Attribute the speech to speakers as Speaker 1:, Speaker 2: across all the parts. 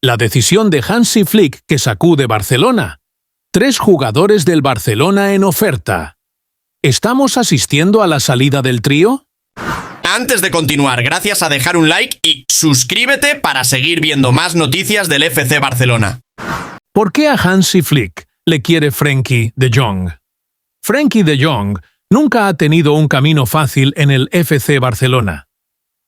Speaker 1: La decisión de Hansi Flick que sacude Barcelona. 3 jugadores del Barcelona en oferta. ¿Estamos asistiendo a la salida del trío?
Speaker 2: Antes de continuar, gracias a dejar un like y suscríbete para seguir viendo más noticias del FC Barcelona.
Speaker 1: ¿Por qué a Hansi Flick le quiere Frenkie de Jong? Frenkie de Jong nunca ha tenido un camino fácil en el FC Barcelona.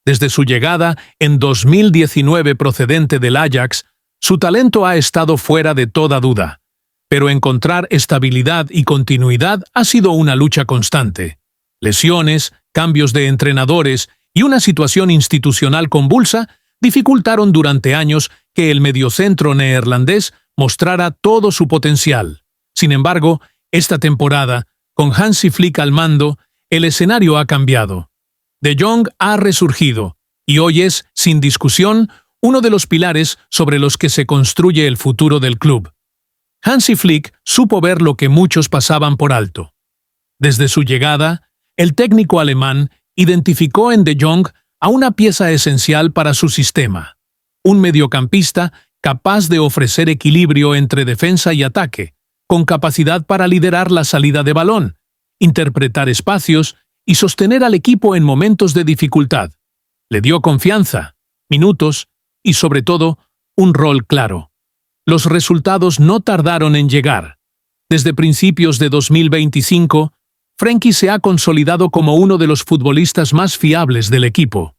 Speaker 1: Desde su llegada en 2019 procedente del Ajax, su talento ha estado fuera de toda duda, pero encontrar estabilidad y continuidad ha sido una lucha constante. Lesiones, cambios de entrenadores y una situación institucional convulsa dificultaron durante años que el mediocentro neerlandés mostrara todo su potencial. Sin embargo, esta temporada, con Hansi Flick al mando, el escenario ha cambiado. De Jong ha resurgido y hoy es, sin discusión, uno de los pilares sobre los que se construye el futuro del club. Hansi Flick supo ver lo que muchos pasaban por alto. Desde su llegada, el técnico alemán identificó en De Jong a una pieza esencial para su sistema, un mediocampista capaz de ofrecer equilibrio entre defensa y ataque, con capacidad para liderar la salida de balón, interpretar espacios y sostener al equipo en momentos de dificultad. Le dio confianza, minutos y, sobre todo, un rol claro. Los resultados no tardaron en llegar. Desde principios de 2025, Frenkie se ha consolidado como uno de los futbolistas más fiables del equipo.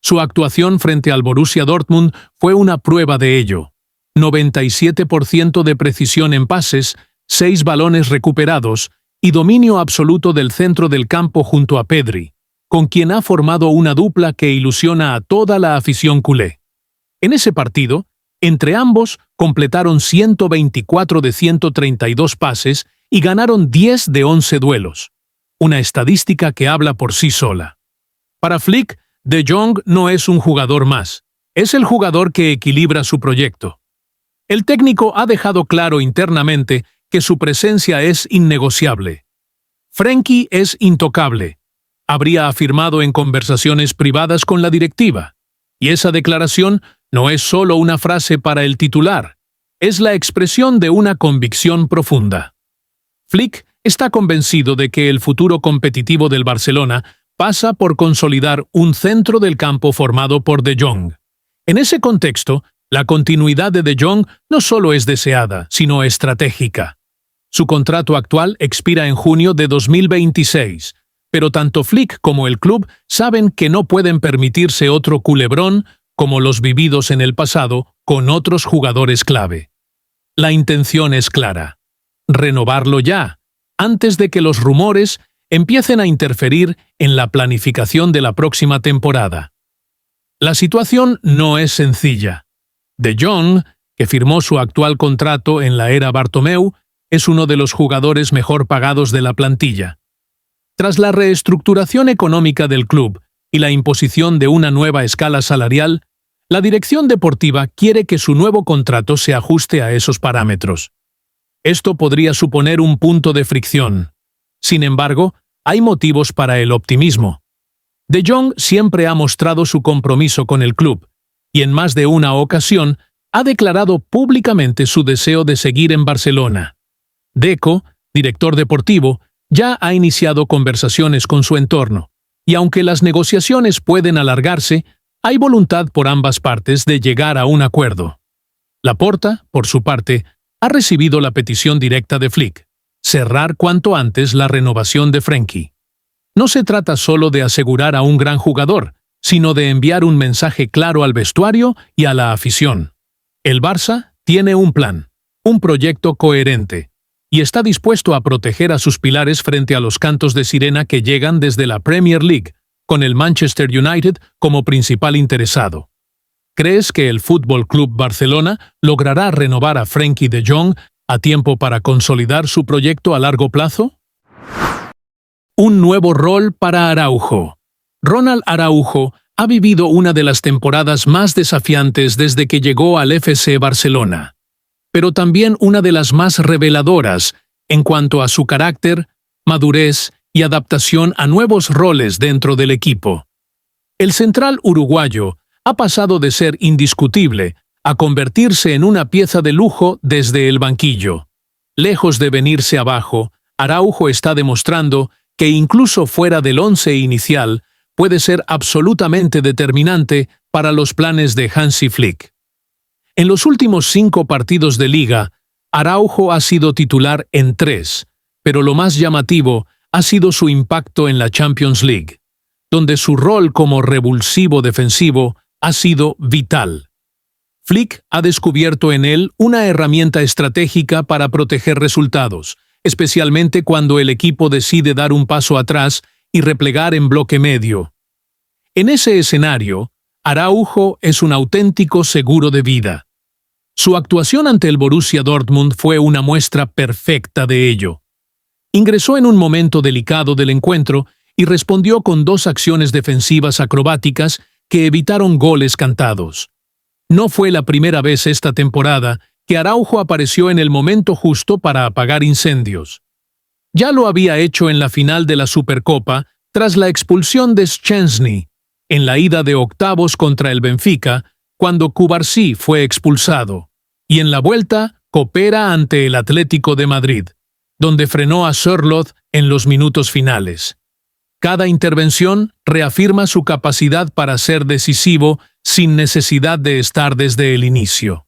Speaker 1: Su actuación frente al Borussia Dortmund fue una prueba de ello. 97% de precisión en pases, 6 balones recuperados y dominio absoluto del centro del campo junto a Pedri, con quien ha formado una dupla que ilusiona a toda la afición culé. En ese partido, entre ambos completaron 124 de 132 pases y ganaron 10 de 11 duelos. Una estadística que habla por sí sola. Para Flick, De Jong no es un jugador más, es el jugador que equilibra su proyecto. El técnico ha dejado claro internamente que su presencia es innegociable. Frenkie es intocable, habría afirmado en conversaciones privadas con la directiva. Y esa declaración no es solo una frase para el titular, es la expresión de una convicción profunda. Flick está convencido de que el futuro competitivo del Barcelona pasa por consolidar un centro del campo formado por De Jong. En ese contexto, la continuidad de Jong no solo es deseada, sino estratégica. Su contrato actual expira en junio de 2026, pero tanto Flick como el club saben que no pueden permitirse otro culebrón como los vividos en el pasado con otros jugadores clave. La intención es clara: renovarlo ya, antes de que los rumores empiecen a interferir en la planificación de la próxima temporada. La situación no es sencilla. De Jong, que firmó su actual contrato en la era Bartomeu, es uno de los jugadores mejor pagados de la plantilla. Tras la reestructuración económica del club y la imposición de una nueva escala salarial, la dirección deportiva quiere que su nuevo contrato se ajuste a esos parámetros. Esto podría suponer un punto de fricción. Sin embargo, hay motivos para el optimismo. De Jong siempre ha mostrado su compromiso con el club, y en más de una ocasión ha declarado públicamente su deseo de seguir en Barcelona. Deco, director deportivo, ya ha iniciado conversaciones con su entorno, y aunque las negociaciones pueden alargarse, hay voluntad por ambas partes de llegar a un acuerdo. Laporta, por su parte, ha recibido la petición directa de Flick: cerrar cuanto antes la renovación de Frenkie. No se trata solo de asegurar a un gran jugador, sino de enviar un mensaje claro al vestuario y a la afición. El Barça tiene un plan, un proyecto coherente, y está dispuesto a proteger a sus pilares frente a los cantos de sirena que llegan desde la Premier League, con el Manchester United como principal interesado. ¿Crees que el FC Barcelona logrará renovar a Frenkie de Jong a tiempo para consolidar su proyecto a largo plazo? Un nuevo rol para Araujo. Ronald Araujo ha vivido una de las temporadas más desafiantes desde que llegó al FC Barcelona, pero también una de las más reveladoras en cuanto a su carácter, madurez y adaptación a nuevos roles dentro del equipo. El central uruguayo ha pasado de ser indiscutible a convertirse en una pieza de lujo desde el banquillo. Lejos de venirse abajo, Araujo está demostrando que incluso fuera del once inicial puede ser absolutamente determinante para los planes de Hansi Flick. En los últimos 5 partidos de liga, Araujo ha sido titular en 3, pero lo más llamativo ha sido su impacto en la Champions League, donde su rol como revulsivo defensivo ha sido vital. Flick ha descubierto en él una herramienta estratégica para proteger resultados, especialmente cuando el equipo decide dar un paso atrás y replegar en bloque medio. En ese escenario, Araujo es un auténtico seguro de vida. Su actuación ante el Borussia Dortmund fue una muestra perfecta de ello. Ingresó en un momento delicado del encuentro y respondió con 2 acciones defensivas acrobáticas que evitaron goles cantados. No fue la primera vez esta temporada que Araujo apareció en el momento justo para apagar incendios. Ya lo había hecho en la final de la Supercopa tras la expulsión de Szczęsny, en la ida de octavos contra el Benfica, cuando Cubarsí fue expulsado, y en la vuelta coopera ante el Atlético de Madrid, donde frenó a Sørloth en los minutos finales. Cada intervención reafirma su capacidad para ser decisivo sin necesidad de estar desde el inicio.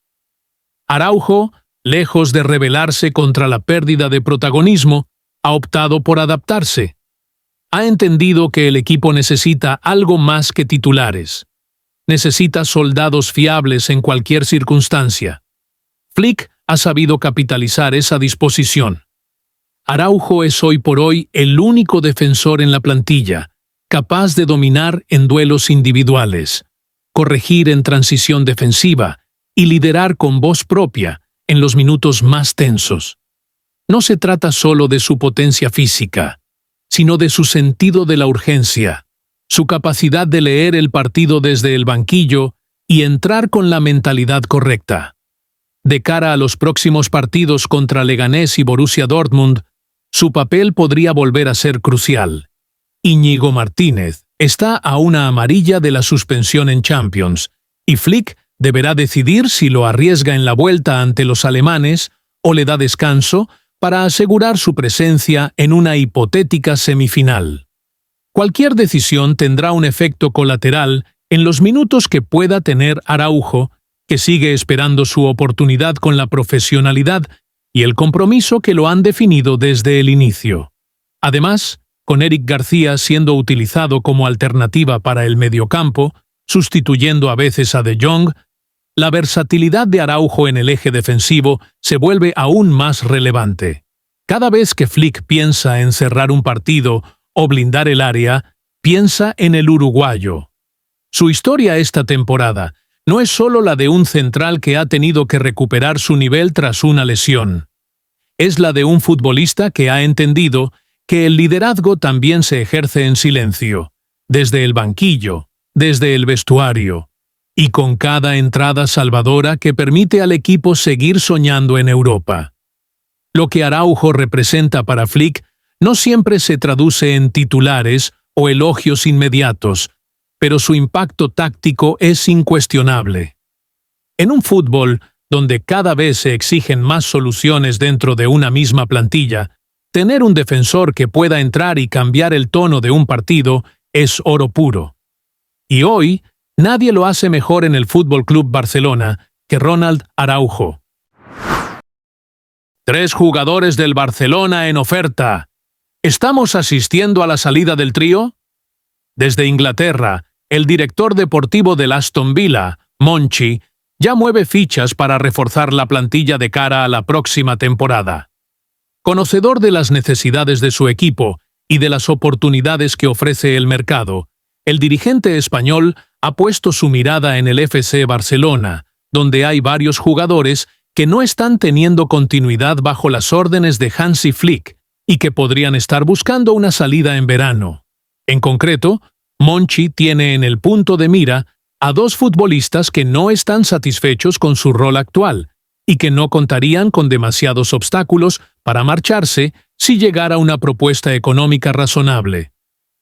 Speaker 1: Araujo, lejos de rebelarse contra la pérdida de protagonismo, ha optado por adaptarse. Ha entendido que el equipo necesita algo más que titulares. Necesita soldados fiables en cualquier circunstancia. Flick ha sabido capitalizar esa disposición. Araujo es hoy por hoy el único defensor en la plantilla, capaz de dominar en duelos individuales, corregir en transición defensiva y liderar con voz propia en los minutos más tensos. No se trata solo de su potencia física, sino de su sentido de la urgencia, su capacidad de leer el partido desde el banquillo y entrar con la mentalidad correcta. De cara a los próximos partidos contra Leganés y Borussia Dortmund, su papel podría volver a ser crucial. Íñigo Martínez está a una amarilla de la suspensión en Champions, y Flick deberá decidir si lo arriesga en la vuelta ante los alemanes o le da descanso para asegurar su presencia en una hipotética semifinal. Cualquier decisión tendrá un efecto colateral en los minutos que pueda tener Araujo, que sigue esperando su oportunidad con la profesionalidad y el compromiso que lo han definido desde el inicio. Además, con Eric García siendo utilizado como alternativa para el mediocampo, sustituyendo a veces a De Jong, la versatilidad de Araujo en el eje defensivo se vuelve aún más relevante. Cada vez que Flick piensa en cerrar un partido o blindar el área, piensa en el uruguayo. Su historia esta temporada no es solo la de un central que ha tenido que recuperar su nivel tras una lesión. Es la de un futbolista que ha entendido que el liderazgo también se ejerce en silencio, desde el banquillo, desde el vestuario, y con cada entrada salvadora que permite al equipo seguir soñando en Europa. Lo que Araujo representa para Flick no siempre se traduce en titulares o elogios inmediatos, pero su impacto táctico es incuestionable. En un fútbol donde cada vez se exigen más soluciones dentro de una misma plantilla, tener un defensor que pueda entrar y cambiar el tono de un partido es oro puro. Y hoy, nadie lo hace mejor en el Fútbol Club Barcelona que Ronald Araujo. 3 jugadores del Barcelona en oferta. ¿Estamos asistiendo a la salida del trío? Desde Inglaterra, el director deportivo del Aston Villa, Monchi, ya mueve fichas para reforzar la plantilla de cara a la próxima temporada. Conocedor de las necesidades de su equipo y de las oportunidades que ofrece el mercado, el dirigente español ha puesto su mirada en el FC Barcelona, donde hay varios jugadores que no están teniendo continuidad bajo las órdenes de Hansi Flick y que podrían estar buscando una salida en verano. En concreto, Monchi tiene en el punto de mira a 2 futbolistas que no están satisfechos con su rol actual y que no contarían con demasiados obstáculos para marcharse si llegara una propuesta económica razonable.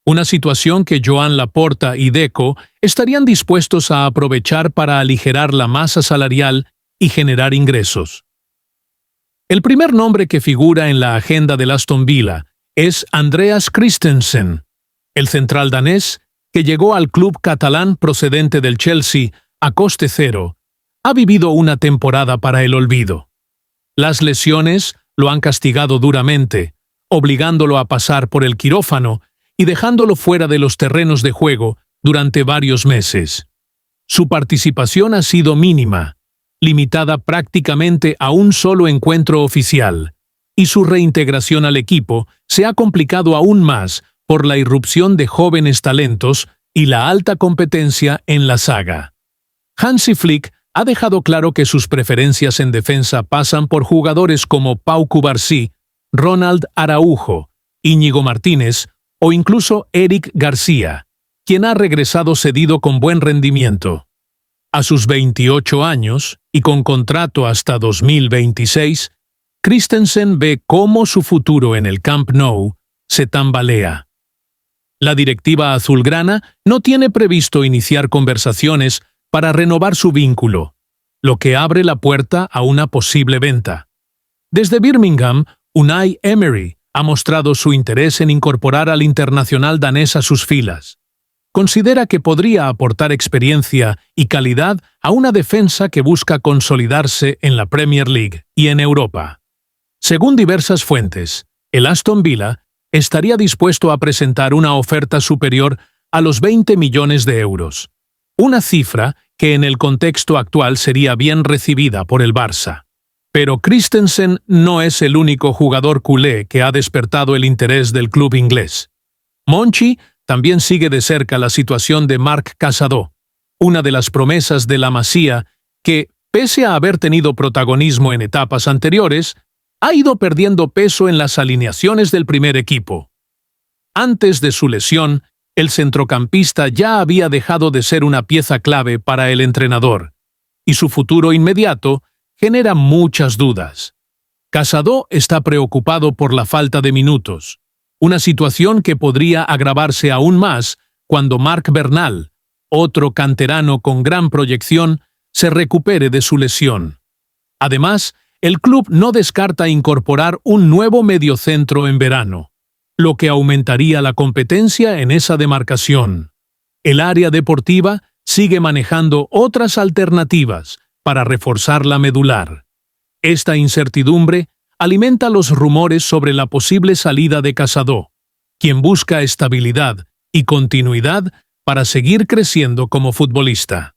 Speaker 1: Una situación que Joan Laporta y Deco estarían dispuestos a aprovechar para aligerar la masa salarial y generar ingresos. El primer nombre que figura en la agenda del Aston Villa es Andreas Christensen, el central danés que llegó al club catalán procedente del Chelsea a coste cero. Ha vivido una temporada para el olvido. Las lesiones lo han castigado duramente, obligándolo a pasar por el quirófano y dejándolo fuera de los terrenos de juego durante varios meses. Su participación ha sido mínima, limitada prácticamente a un solo encuentro oficial, y su reintegración al equipo se ha complicado aún más por la irrupción de jóvenes talentos y la alta competencia en la saga. Hansi Flick ha dejado claro que sus preferencias en defensa pasan por jugadores como Pau Cubarsí, Ronald Araujo, Íñigo Martínez o incluso Eric García, quien ha regresado cedido con buen rendimiento. A sus 28 años, y con contrato hasta 2026, Christensen ve cómo su futuro en el Camp Nou se tambalea. La directiva azulgrana no tiene previsto iniciar conversaciones para renovar su vínculo, lo que abre la puerta a una posible venta. Desde Birmingham, Unai Emery ha mostrado su interés en incorporar al internacional danés a sus filas. Considera que podría aportar experiencia y calidad a una defensa que busca consolidarse en la Premier League y en Europa. Según diversas fuentes, el Aston Villa estaría dispuesto a presentar una oferta superior a los 20 millones de euros, una cifra que en el contexto actual sería bien recibida por el Barça. Pero Christensen no es el único jugador culé que ha despertado el interés del club inglés. Monchi también sigue de cerca la situación de Marc Casadó, una de las promesas de la Masía que, pese a haber tenido protagonismo en etapas anteriores, ha ido perdiendo peso en las alineaciones del primer equipo. Antes de su lesión, el centrocampista ya había dejado de ser una pieza clave para el entrenador, y su futuro inmediato genera muchas dudas. Casadó está preocupado por la falta de minutos, una situación que podría agravarse aún más cuando Marc Bernal, otro canterano con gran proyección, se recupere de su lesión. Además, el club no descarta incorporar un nuevo mediocentro en verano, lo que aumentaría la competencia en esa demarcación. El área deportiva sigue manejando otras alternativas para reforzar la medular. Esta incertidumbre alimenta los rumores sobre la posible salida de Casadó, quien busca estabilidad y continuidad para seguir creciendo como futbolista.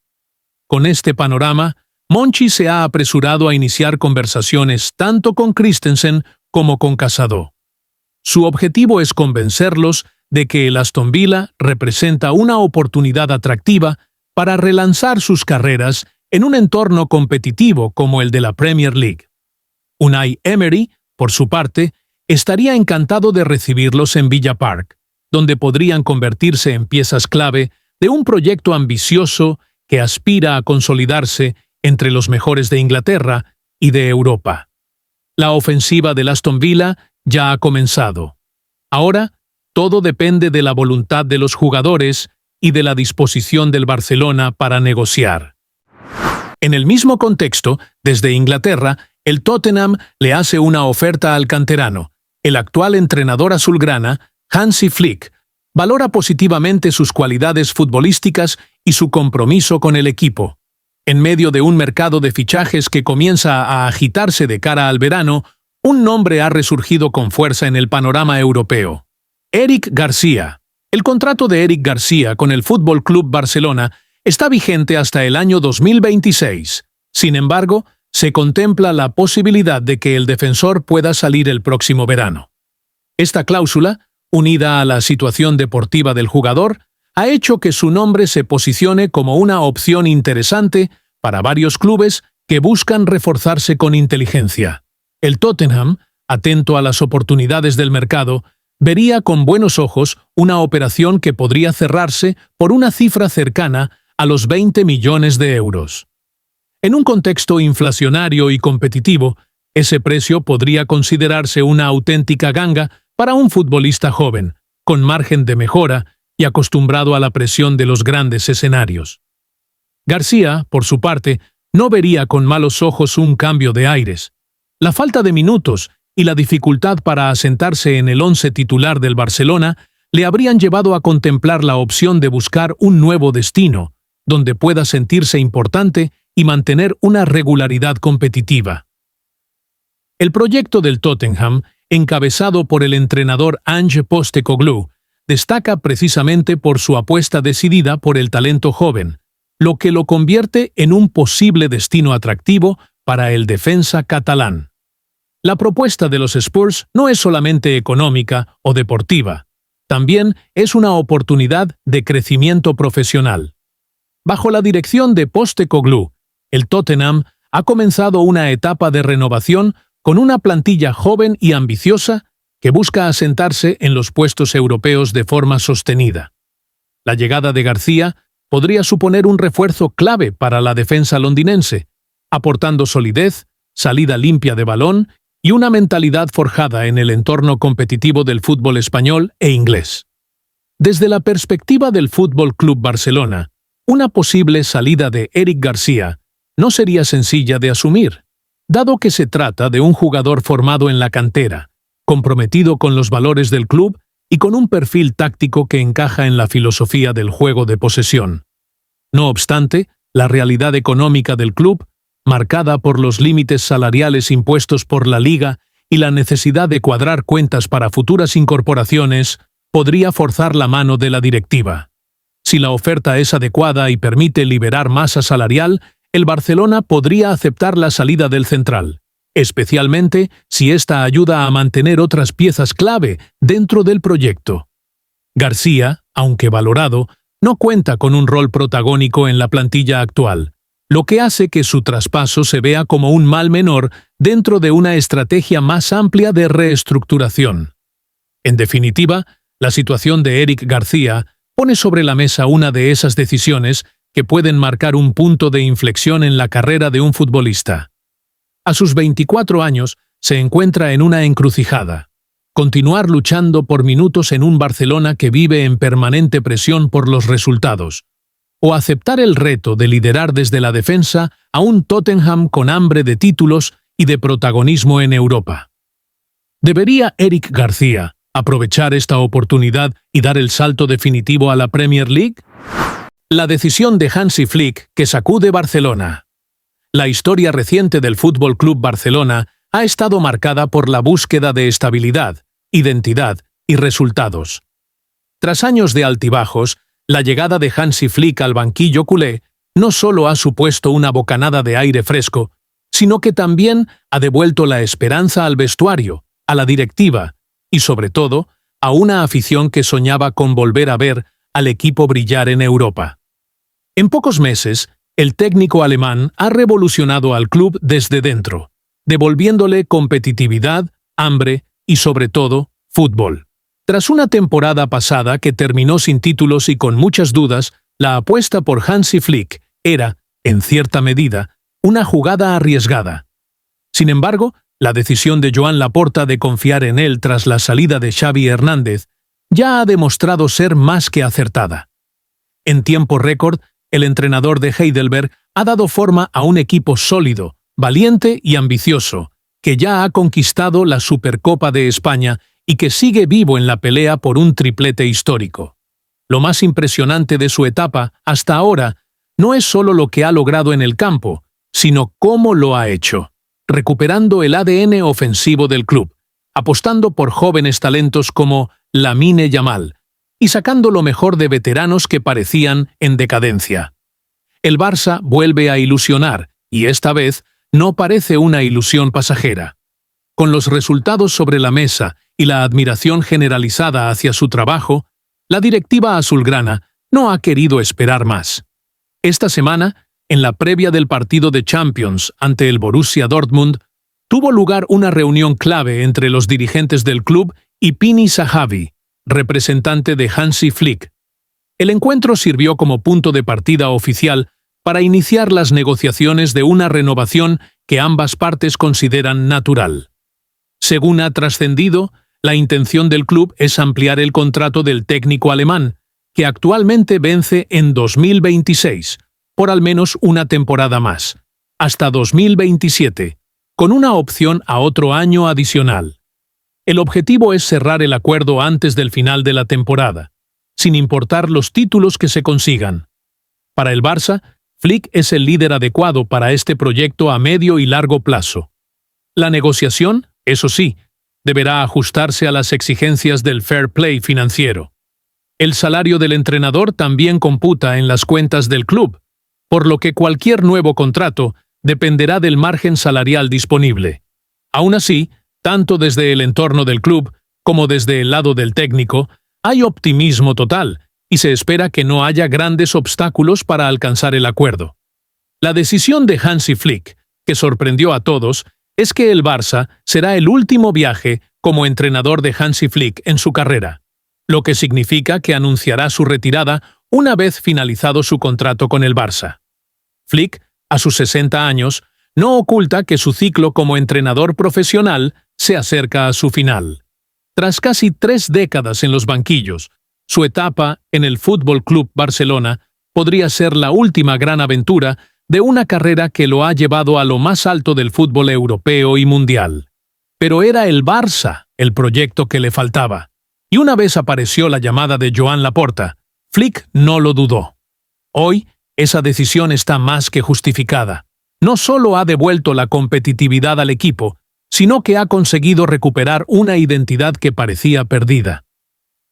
Speaker 1: Con este panorama, Monchi se ha apresurado a iniciar conversaciones tanto con Christensen como con Casadó. Su objetivo es convencerlos de que el Aston Villa representa una oportunidad atractiva para relanzar sus carreras en un entorno competitivo como el de la Premier League. Unai Emery, por su parte, estaría encantado de recibirlos en Villa Park, donde podrían convertirse en piezas clave de un proyecto ambicioso que aspira a consolidarse entre los mejores de Inglaterra y de Europa. La ofensiva del Aston Villa ya ha comenzado. Ahora, todo depende de la voluntad de los jugadores y de la disposición del Barcelona para negociar. En el mismo contexto, desde Inglaterra, el Tottenham le hace una oferta al canterano. El actual entrenador azulgrana, Hansi Flick, valora positivamente sus cualidades futbolísticas y su compromiso con el equipo. En medio de un mercado de fichajes que comienza a agitarse de cara al verano, un nombre ha resurgido con fuerza en el panorama europeo: Eric García. El contrato de Eric García con el FC Barcelona está vigente hasta el año 2026. Sin embargo, se contempla la posibilidad de que el defensor pueda salir el próximo verano. Esta cláusula, unida a la situación deportiva del jugador, ha hecho que su nombre se posicione como una opción interesante para varios clubes que buscan reforzarse con inteligencia. El Tottenham, atento a las oportunidades del mercado, vería con buenos ojos una operación que podría cerrarse por una cifra cercana a los 20 millones de euros. En un contexto inflacionario y competitivo, ese precio podría considerarse una auténtica ganga para un futbolista joven, con margen de mejora y acostumbrado a la presión de los grandes escenarios. García, por su parte, no vería con malos ojos un cambio de aires. La falta de minutos y la dificultad para asentarse en el once titular del Barcelona le habrían llevado a contemplar la opción de buscar un nuevo destino, donde pueda sentirse importante y mantener una regularidad competitiva. El proyecto del Tottenham, encabezado por el entrenador Ange Postecoglou, destaca precisamente por su apuesta decidida por el talento joven, lo que lo convierte en un posible destino atractivo para el defensa catalán. La propuesta de los Spurs no es solamente económica o deportiva, también es una oportunidad de crecimiento profesional. Bajo la dirección de Postecoglou, el Tottenham ha comenzado una etapa de renovación con una plantilla joven y ambiciosa que busca asentarse en los puestos europeos de forma sostenida. La llegada de García podría suponer un refuerzo clave para la defensa londinense, aportando solidez, salida limpia de balón y una mentalidad forjada en el entorno competitivo del fútbol español e inglés. Desde la perspectiva del Fútbol Club Barcelona, una posible salida de Eric García no sería sencilla de asumir, dado que se trata de un jugador formado en la cantera, comprometido con los valores del club y con un perfil táctico que encaja en la filosofía del juego de posesión. No obstante, la realidad económica del club, marcada por los límites salariales impuestos por la Liga y la necesidad de cuadrar cuentas para futuras incorporaciones, podría forzar la mano de la directiva. Si la oferta es adecuada y permite liberar masa salarial, el Barcelona podría aceptar la salida del central, especialmente si esta ayuda a mantener otras piezas clave dentro del proyecto. García, aunque valorado, no cuenta con un rol protagónico en la plantilla actual, lo que hace que su traspaso se vea como un mal menor dentro de una estrategia más amplia de reestructuración. En definitiva, la situación de Eric García pone sobre la mesa una de esas decisiones que pueden marcar un punto de inflexión en la carrera de un futbolista. A sus 24 años se encuentra en una encrucijada: continuar luchando por minutos en un Barcelona que vive en permanente presión por los resultados, o aceptar el reto de liderar desde la defensa a un Tottenham con hambre de títulos y de protagonismo en Europa. ¿Debería Eric García aprovechar esta oportunidad y dar el salto definitivo a la Premier League? La decisión de Hansi Flick que sacude Barcelona. La historia reciente del Fútbol Club Barcelona ha estado marcada por la búsqueda de estabilidad, identidad y resultados. Tras años de altibajos, la llegada de Hansi Flick al banquillo culé no solo ha supuesto una bocanada de aire fresco, sino que también ha devuelto la esperanza al vestuario, a la directiva y, sobre todo, a una afición que soñaba con volver a ver al equipo brillar en Europa. En pocos meses, el técnico alemán ha revolucionado al club desde dentro, devolviéndole competitividad, hambre y, sobre todo, fútbol. Tras una temporada pasada que terminó sin títulos y con muchas dudas, la apuesta por Hansi Flick era, en cierta medida, una jugada arriesgada. Sin embargo, la decisión de Joan Laporta de confiar en él tras la salida de Xavi Hernández ya ha demostrado ser más que acertada. En tiempo récord, el entrenador de Heidelberg ha dado forma a un equipo sólido, valiente y ambicioso, que ya ha conquistado la Supercopa de España y que sigue vivo en la pelea por un triplete histórico. Lo más impresionante de su etapa, hasta ahora, no es solo lo que ha logrado en el campo, sino cómo lo ha hecho, recuperando el ADN ofensivo del club, apostando por jóvenes talentos como Lamine Yamal, y sacando lo mejor de veteranos que parecían en decadencia. El Barça vuelve a ilusionar, y esta vez no parece una ilusión pasajera. Con los resultados sobre la mesa y la admiración generalizada hacia su trabajo, la directiva azulgrana no ha querido esperar más. Esta semana, en la previa del partido de Champions ante el Borussia Dortmund, tuvo lugar una reunión clave entre los dirigentes del club y Pini Zahavi, representante de Hansi Flick. El encuentro sirvió como punto de partida oficial para iniciar las negociaciones de una renovación que ambas partes consideran natural. Según ha trascendido, La intención del club es ampliar el contrato del técnico alemán, que actualmente vence en 2026, por al menos una temporada más, hasta 2027, con una opción a otro año adicional. El objetivo es cerrar el acuerdo antes del final de la temporada, sin importar los títulos que se consigan. Para el Barça, Flick es el líder adecuado para este proyecto a medio y largo plazo. La negociación, eso sí, deberá ajustarse a las exigencias del fair play financiero. El salario del entrenador también computa en las cuentas del club, por lo que cualquier nuevo contrato dependerá del margen salarial disponible. Aún así, tanto desde el entorno del club como desde el lado del técnico, hay optimismo total y se espera que no haya grandes obstáculos para alcanzar el acuerdo. La decisión de Hansi Flick, que sorprendió a todos, es que el Barça será el último viaje como entrenador de Hansi Flick en su carrera, lo que significa que anunciará su retirada una vez finalizado su contrato con el Barça. Flick, a sus 60 años, no oculta que su ciclo como entrenador profesional se acerca a su final. Tras casi 3 décadas en los banquillos, su etapa en el Fútbol Club Barcelona podría ser la última gran aventura de una carrera que lo ha llevado a lo más alto del fútbol europeo y mundial. Pero era el Barça el proyecto que le faltaba, y una vez apareció la llamada de Joan Laporta, Flick no lo dudó. Hoy, esa decisión está más que justificada. No solo ha devuelto la competitividad al equipo, sino que ha conseguido recuperar una identidad que parecía perdida.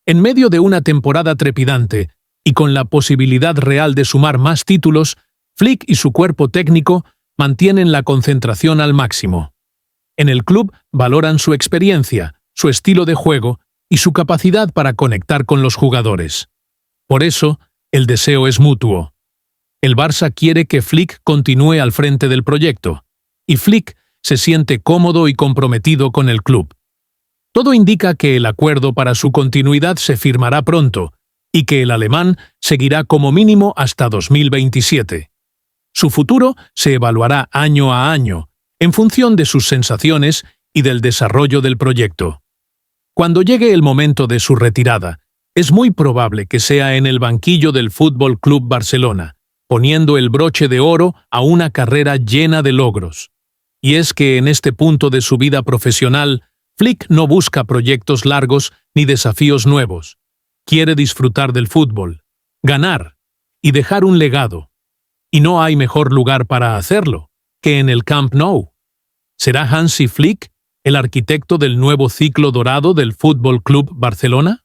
Speaker 1: En medio de una temporada trepidante, y con la posibilidad real de sumar más títulos, Flick y su cuerpo técnico mantienen la concentración al máximo. En el club valoran su experiencia, su estilo de juego y su capacidad para conectar con los jugadores. Por eso, el deseo es mutuo. El Barça quiere que Flick continúe al frente del proyecto, y Flick se siente cómodo y comprometido con el club. Todo indica que el acuerdo para su continuidad se firmará pronto, y que el alemán seguirá como mínimo hasta 2027. Su futuro se evaluará año a año, en función de sus sensaciones y del desarrollo del proyecto. Cuando llegue el momento de su retirada, es muy probable que sea en el banquillo del Fútbol Club Barcelona, poniendo el broche de oro a una carrera llena de logros. Y es que en este punto de su vida profesional, Flick no busca proyectos largos ni desafíos nuevos. Quiere disfrutar del fútbol, ganar y dejar un legado. Y no hay mejor lugar para hacerlo que en el Camp Nou. ¿Será Hansi Flick el arquitecto del nuevo ciclo dorado del Fútbol Club Barcelona?